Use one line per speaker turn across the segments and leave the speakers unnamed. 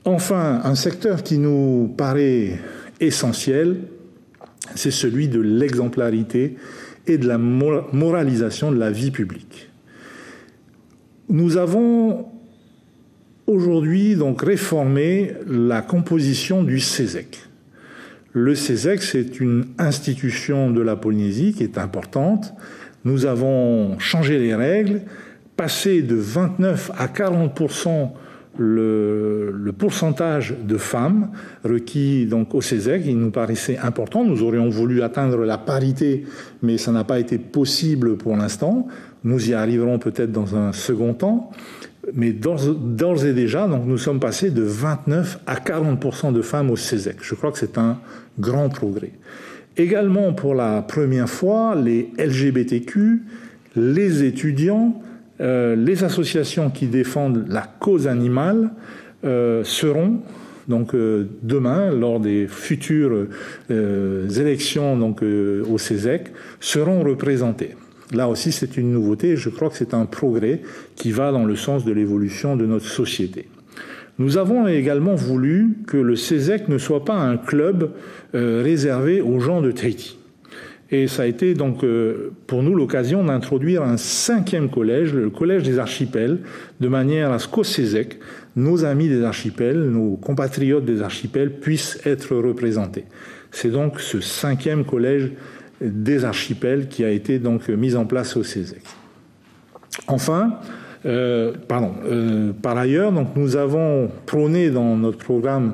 Enfin, un secteur qui nous paraît essentiel, c'est celui de l'exemplarité et de la moralisation de la vie publique. Nous avons aujourd'hui donc réformé la composition du CESEC. Le CESEC, c'est une institution de la Polynésie qui est importante. Nous avons changé les règles, passé de 29 à 40% le pourcentage de femmes requis donc au CESEC. Il nous paraissait important. Nous aurions voulu atteindre la parité, mais ça n'a pas été possible pour l'instant. Nous y arriverons peut-être dans un second temps. Mais d'ores et déjà, donc, nous sommes passés de 29 à 40% de femmes au CESEC. Je crois que c'est un grand progrès. Également, pour la première fois, les LGBTQ, les étudiants, les associations qui défendent la cause animale seront donc demain, lors des futures élections donc au CESEC, seront représentés. Là aussi, c'est une nouveauté et je crois que c'est un progrès qui va dans le sens de l'évolution de notre société. Nous avons également voulu que le CESEC ne soit pas un club réservé aux gens de Tahiti. Et ça a été donc pour nous l'occasion d'introduire un 5e collège, le collège des archipels, de manière à ce qu'au CESEC, nos amis des archipels, nos compatriotes des archipels puissent être représentés. C'est donc ce 5e collège des archipels qui a été donc mis en place au CESEC. Enfin, par ailleurs, donc nous avons prôné dans notre programme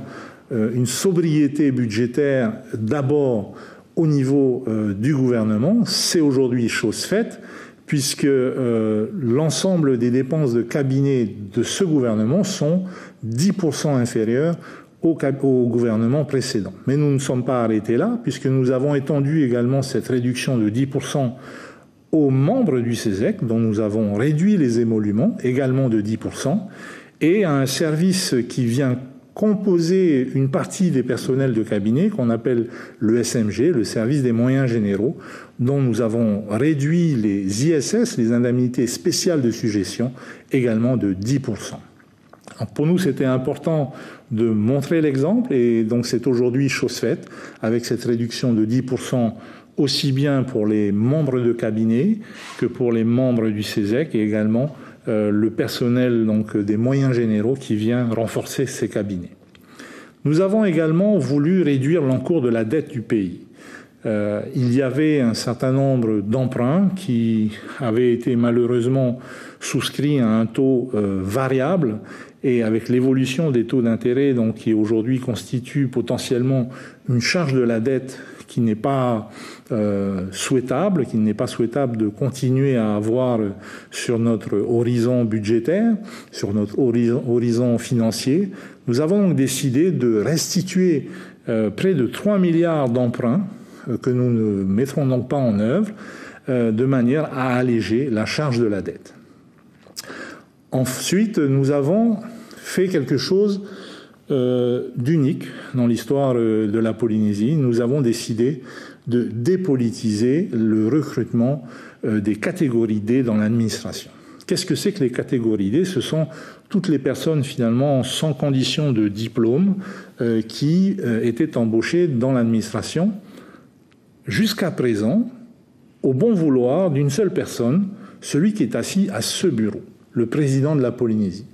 une sobriété budgétaire d'abord au niveau du gouvernement. C'est aujourd'hui chose faite puisque l'ensemble des dépenses de cabinet de ce gouvernement sont 10% inférieures au gouvernement précédent. Mais nous ne sommes pas arrêtés là, puisque nous avons étendu également cette réduction de 10% aux membres du CESEC, dont nous avons réduit les émoluments, également de 10%, et à un service qui vient composer une partie des personnels de cabinet, qu'on appelle le SMG, le service des moyens généraux, dont nous avons réduit les ISS, les indemnités spéciales de suggestion, également de 10%. Donc pour nous, c'était important de montrer l'exemple et donc c'est aujourd'hui chose faite avec cette réduction de 10% aussi bien pour les membres de cabinet que pour les membres du CESEC et également le personnel donc, des moyens généraux qui vient renforcer ces cabinets. Nous avons également voulu réduire l'encours de la dette du pays. Il y avait un certain nombre d'emprunts qui avaient été malheureusement souscrits à un taux variable et avec l'évolution des taux d'intérêt donc, qui aujourd'hui constitue potentiellement une charge de la dette qui n'est pas souhaitable, qu'il n'est pas souhaitable de continuer à avoir sur notre horizon budgétaire, sur notre horizon financier. Nous avons donc décidé de restituer près de 3 milliards d'emprunts que nous ne mettrons donc pas en œuvre de manière à alléger la charge de la dette. Ensuite, nous avons fait quelque chose d'unique dans l'histoire de la Polynésie. Nous avons décidé de dépolitiser le recrutement des catégories D dans l'administration. Qu'est-ce que c'est que les catégories D ? Ce sont toutes les personnes finalement sans condition de diplôme qui étaient embauchées dans l'administration jusqu'à présent au bon vouloir d'une seule personne, celui qui est assis à ce bureau, le président de la Polynésie.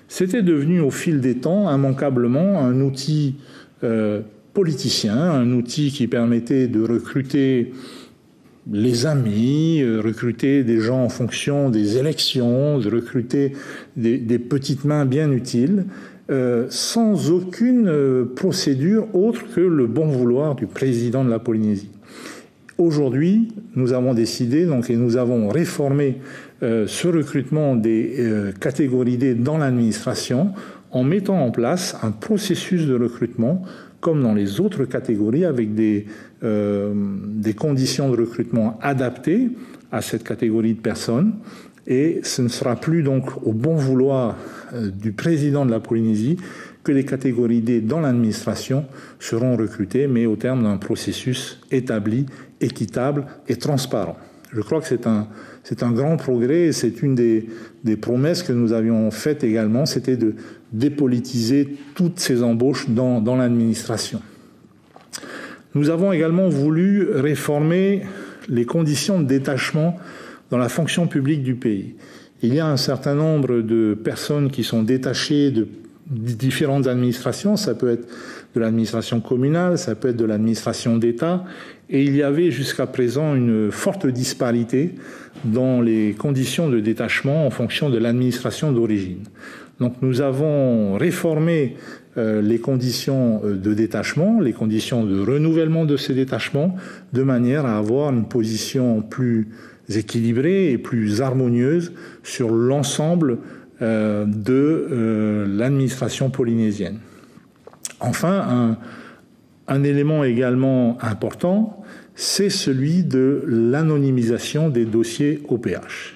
C'était devenu au fil des temps immanquablement un outil politicien, un outil qui permettait de recruter les amis, recruter des gens en fonction des élections, de recruter des petites mains bien utiles, sans aucune procédure autre que le bon vouloir du président de la Polynésie. Aujourd'hui, nous avons décidé donc, et nous avons réformé ce recrutement des catégories D dans l'administration en mettant en place un processus de recrutement comme dans les autres catégories avec des conditions de recrutement adaptées à cette catégorie de personnes. Et ce ne sera plus donc au bon vouloir du président de la Polynésie que les catégories D dans l'administration seront recrutées, mais au terme d'un processus établi, équitable et transparent. Je crois que c'est un grand progrès et c'est une des promesses que nous avions faites également, c'était de dépolitiser toutes ces embauches dans l'administration. Nous avons également voulu réformer les conditions de détachement dans la fonction publique du pays. Il y a un certain nombre de personnes qui sont détachées de différentes administrations, ça peut être de l'administration communale, ça peut être de l'administration d'État, et il y avait jusqu'à présent une forte disparité dans les conditions de détachement en fonction de l'administration d'origine. Donc nous avons réformé les conditions de détachement, les conditions de renouvellement de ces détachements, de manière à avoir une position plus équilibrée et plus harmonieuse sur l'ensemble de l'administration polynésienne. Enfin, un élément également important, c'est celui de l'anonymisation des dossiers OPH.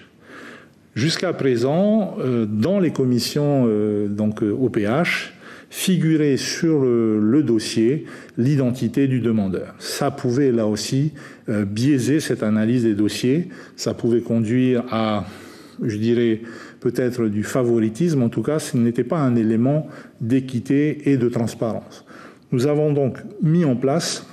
Jusqu'à présent, dans les commissions OPH, figurait sur le dossier l'identité du demandeur. Ça pouvait là aussi biaiser cette analyse des dossiers, ça pouvait conduire à, je dirais, peut-être du favoritisme, en tout cas, ce n'était pas un élément d'équité et de transparence. Nous avons donc mis en place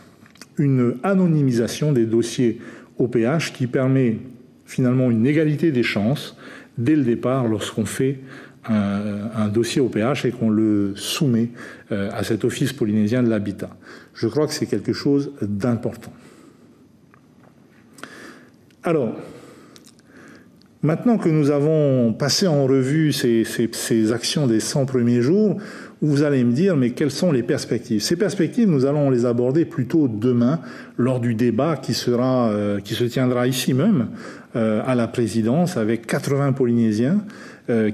une anonymisation des dossiers OPH qui permet finalement une égalité des chances dès le départ lorsqu'on fait un dossier OPH et qu'on le soumet à cet Office polynésien de l'habitat. Je crois que c'est quelque chose d'important. Alors, maintenant que nous avons passé en revue ces actions des 100 premiers jours, vous allez me dire, mais quelles sont les perspectives? Ces perspectives, nous allons les aborder plutôt demain, lors du débat qui se tiendra ici même, à la présidence, avec 80 Polynésiens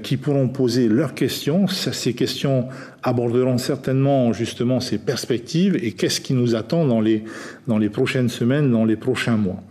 qui pourront poser leurs questions. Ces questions aborderont certainement justement ces perspectives et qu'est-ce qui nous attend dans les prochaines semaines, dans les prochains mois.